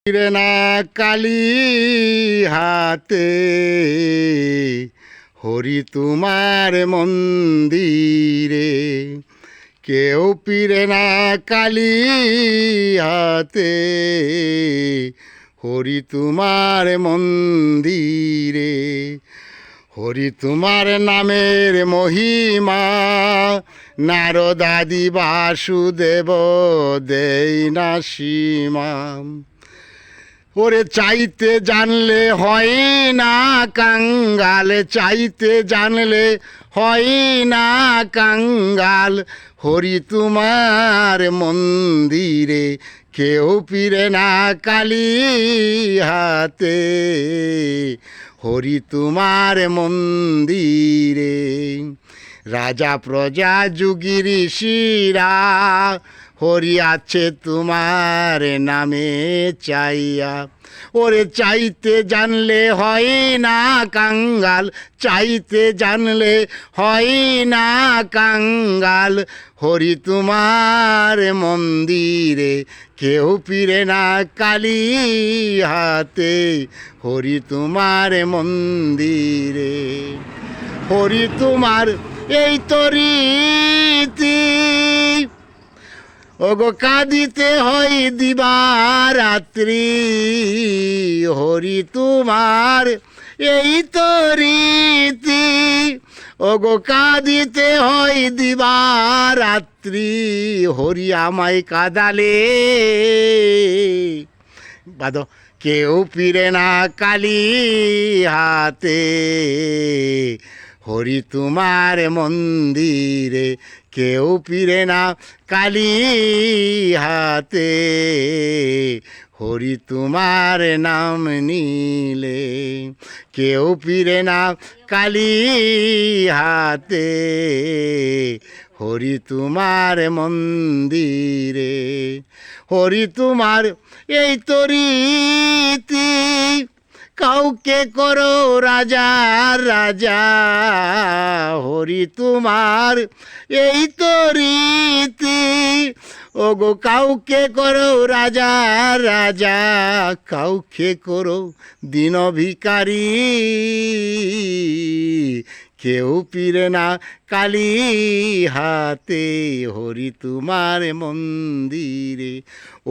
ফিরে না কালী হাতে হরি তোমার মন্দিরে, কেউ ফিরে না কালী হাতে হরি তোমার মন্দিরে। হরি তোমার নামের মহিমা নারদাদি বাসুদেব দেই না সীমা। ওরে চাইতে জানলে হয় না কাঙ্গাল, চাইতে জানলে হয় না কাঙ্গাল, হরি তোমার মন্দিরে কেউ ফিরে না কালী হাতে হরি তোমার মন্দিরে। রাজা প্রজা যুগী ঋষিরা হরি আছে তোমার নামে চাইয়া। ওরে চাইতে জানলে হয় না কাঙ্গাল, চাইতে জানলে হয় না কাঙ্গাল, হরি তোমার মন্দিরে কেউ ফিরে না কালী হাতে হরি তোমার মন্দিরে। হরি তোমার এই তো রীতি, ওগো কাঁদিতে হয় দিবারাত্রি, হরি তোমার এই তো রীতি, ওগো কাঁদিতে হয় দিবারাত্রি, হরি আমায় কাঁদালে বাদো কেউ ফিরে না কালী হাতে হরি তোমার মন্দিরে, কেউ ফিরে না কালী হাতে হরি তোমার নাম নিলে, কেউ ফিরে না কালী হাতে হরি তোমার মন্দিরে। হরি তোমার এই তো রীতি, কাউকে করো রাজা রাজা, হরি তোমার এই তো রীতি, ওগো কাউকে করো রাজা রাজা, কাউকে করো দিন ভিখারি, কেউ ফিরে না কালী হাতে হরি তোমার মন্দিরে।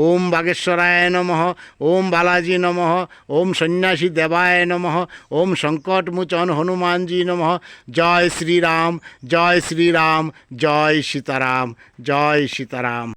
ওম বাগেশ্বরায় নমঃ, ওম বালাজি নমঃ, ওম সন্ন্যাসী দেবায় নমঃ, ওম সংকটমোচন হনুমানজি নমঃ। জয় শ্রীরাম, জয় শ্রীরাম, জয় সীতারাম, জয় সীতারাম।